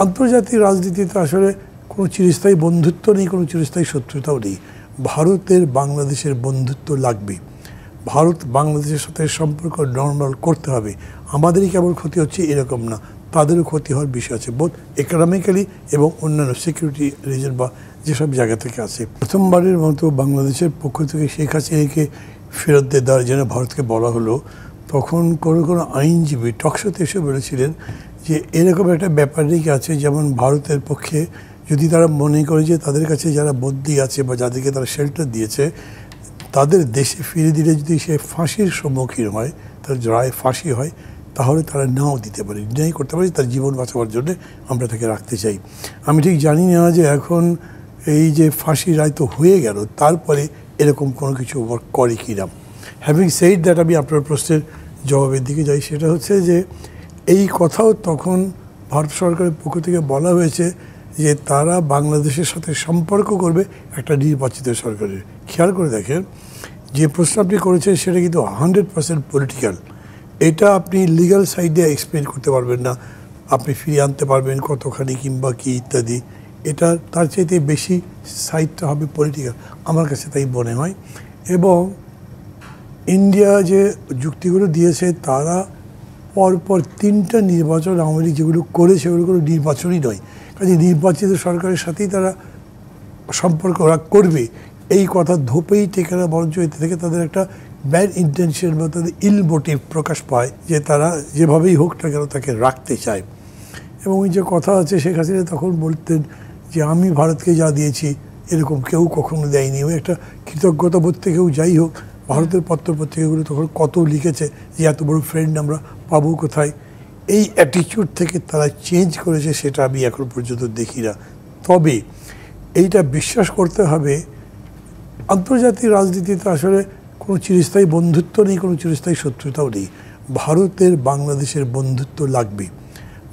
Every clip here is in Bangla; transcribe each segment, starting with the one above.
আন্তর্জাতিক রাজনীতিতে আসলে কোনো চিরস্থায়ী বন্ধুত্ব নেই, কোনো চিরস্থায়ী শত্রুতাও নেই। ভারতের বাংলাদেশের বন্ধুত্ব লাগবে। ভারত বাংলাদেশের সাথে সম্পর্ক নর্মাল করতে হবে। আমাদেরই কেবল ক্ষতি হচ্ছে এরকম না, তাদেরও ক্ষতি হওয়ার বিষয় আছে, বোধ ইকোনমিক্যালি এবং অন্যান্য সিকিউরিটি রিজন বা যেসব জায়গা থেকে আছে। প্রথমবারের মতো বাংলাদেশের পক্ষ থেকে শেখ হাসিনাকে ফেরত দেওয়ার জন্য ভারতকে বলা হলো, তখন কোনো আইনজীবী টকশোতে এসে বলেছিলেন যে এরকম একটা ব্যাপার নাকি আছে, যেমন ভারতের পক্ষে যদি তারা মনে করে যে তাদের কাছে যারা বন্দী আছে বা যাদেরকে তারা শেল্টার দিয়েছে তাদের দেশে ফিরে দিলে যদি সে ফাঁসির সম্মুখীন হয়, তার রায় ফাঁসি হয়, তাহলে তারা নাও দিতে পারে, ডিনাই করতে পারে তার জীবন বাঁচাবার জন্য আমরা তাকে রাখতে চাই। আমি ঠিক জানি না যে এখন এই যে ফাঁসি রায় তো হয়ে গেল, তারপরে এরকম কোনো কিছু করে কি না। হ্যাভিং সেইড দ্যাট, আমি আপনার প্রশ্নের জবাবের দিকে যাই। সেটা হচ্ছে যে এই কথাও তখন ভারত সরকারের পক্ষ থেকে বলা হয়েছে যে তারা বাংলাদেশের সাথে সম্পর্ক করবে একটা নির্বাচিত সরকারের। খেয়াল করে দেখেন, যে প্রশ্ন আপনি করেছেন সেটা কিন্তু 100% পলিটিক্যাল। এটা আপনি লিগ্যাল সাইডে এক্সপ্লেন করতে পারবেন না, আপনি ফিরিয়ে আনতে পারবেন কতখানি কিংবা কী ইত্যাদি। এটা তার চাইতে বেশি সাইডটা হবে পলিটিক্যাল, আমার কাছে তাই মনে হয়। এবং ইন্ডিয়া যে যুক্তিগুলো দিয়েছে, তারা পরপর 3টা নির্বাচন আওয়ামী লীগ যেগুলো করেছে সেগুলো কোনো নির্বাচনই নয়। কাজে নির্বাচিত সরকারের সাথেই তারা সম্পর্ক করবে এই কথা ধোপেই টেকে না, বরঞ্চ এতে থেকে তাদের একটা ব্যাড ইন্টেনশন বা তাদের ইল মোটিভ প্রকাশ পায় যে তারা যেভাবেই হোক না কেন তাকে রাখতে চায়। এবং ওই যে কথা আছে, শেখ হাসিনা তখন বলতেন যে আমি ভারতকে যা দিয়েছি এরকম কেউ কখনো দেয়নি। ওই একটা কৃতজ্ঞতাবোধ থেকেও যাই হোক, ভারতের পত্রপত্রিকাগুলো তখন কত লিখেছে যে এত বড় ফ্রেন্ড আমরা পাবো কোথায়। এই অ্যাটিটিউড থেকে তারা চেঞ্জ করেছে সেটা আমি এখন পর্যন্ত দেখি না। তবে এইটা বিশ্বাস করতে হবে, আন্তর্জাতিক রাজনীতিতে আসলে কোনো চিরস্থায়ী বন্ধুত্ব নেই, কোনো চিরস্থায়ী শত্রুতাও নেই। ভারতের বাংলাদেশের বন্ধুত্ব লাগবে।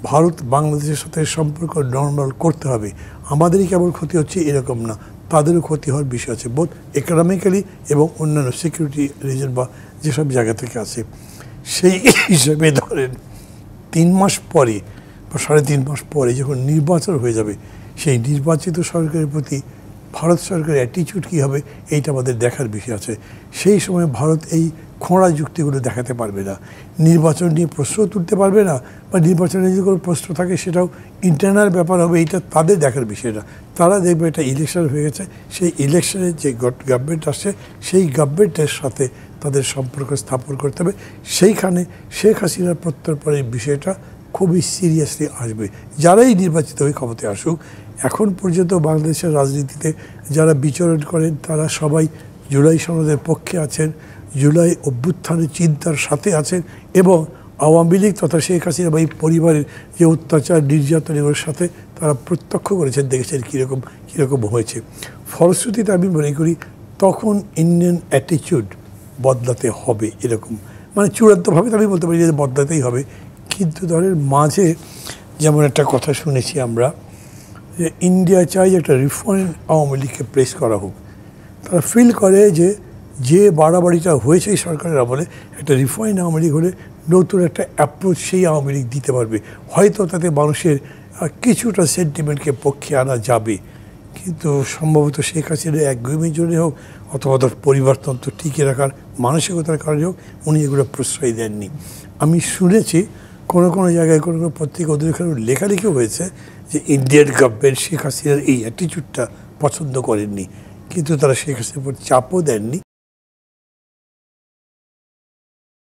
ভারত বাংলাদেশের সাথে সম্পর্ক নর্মাল করতে হবে। আমাদেরই কেবল ক্ষতি হচ্ছে এরকম না, তাদেরও ক্ষতি হওয়ার বিষয় আছে, বোধ ইকোনমিক্যালি এবং অন্যান্য সিকিউরিটি রিজন বা যেসব জায়গা থেকে আছে। সেই হিসেবে ধরেন 3 মাস পরে বা 3.5 মাস পরে যখন নির্বাচন হয়ে যাবে, সেই নির্বাচিত সরকারের প্রতি ভারত সরকারের অ্যাটিটিউড কী হবে এইটা আমাদের দেখার বিষয় আছে। সেই সময় ভারত এই খোঁড়া যুক্তিগুলো দেখাতে পারবে না, নির্বাচন নিয়ে প্রশ্ন তুলতে পারবে না, বা নির্বাচনে যদি কোনো প্রশ্ন থাকে সেটাও ইন্টারনাল ব্যাপার হবে, এইটা তাদের দেখার বিষয় না। তারা দেখবে এটা ইলেকশন হয়ে গেছে, সেই ইলেকশনের যে গভর্নমেন্ট আসছে সেই গভর্নমেন্টের সাথে তাদের সম্পর্ক স্থাপন করতে হবে। সেইখানে শেখ হাসিনার প্রত্যর্পণের বিষয়টা খুবই সিরিয়াসলি আসবে। যারাই নির্বাচিত হয়ে ক্ষমতায় আসুক, এখন পর্যন্ত বাংলাদেশের রাজনীতিতে যারা বিচরণ করেন তারা সবাই জুলাই সনদের পক্ষে আছেন, জুলাই অভ্যুত্থানের চিন্তার সাথে আছেন, এবং আওয়ামী লীগ তথা শেখ হাসিনা বা এই পরিবারের যে অত্যাচার নির্যাতন এগুলোর সাথে তারা প্রত্যক্ষ করেছেন, দেখেছেন কীরকম হয়েছে। ফলশ্রুতিতে আমি মনে করি তখন ইন্ডিয়ান অ্যাটিটিউড বদলাতে হবে। এরকম মানে চূড়ান্তভাবে তো আমি বলতে পারি যে বদলাতেই হবে, কিন্তু ধরেন মাঝে যেমন একটা কথা শুনেছি আমরা যে ইন্ডিয়া চাই একটা রিফর্ম আওয়ামী লীগকে প্রেস করা হোক। তারা ফিল করে যে বাড়াবাড়িটা হয়েছে এই সরকারের আমলে, একটা রিফর্ম আওয়ামী লীগ হলে নতুন একটা অ্যাপ্রোচ সেই আওয়ামী লীগ দিতে পারবে, হয়তো তাতে মানুষের কিছুটা সেন্টিমেন্টকে পক্ষে আনা যাবে। কিন্তু সম্ভবত শেখ হাসিনার একগুমের জন্য হোক অথবা তার পরিবারতন্ত্র টিকে রাখার মানসিকতার কারণে হোক উনি এগুলো প্রশ্রয় দেননি। আমি শুনেছি কোনো জায়গায় কোনো পত্রিকা ওদের এখানে লেখালেখিও হয়েছে যে ইন্ডিয়ান গভর্নমেন্ট শেখ হাসিনার এই অ্যাটিটিউডটা পছন্দ করেননি, কিন্তু তারা শেখ হাসিনার উপর চাপও দেননি।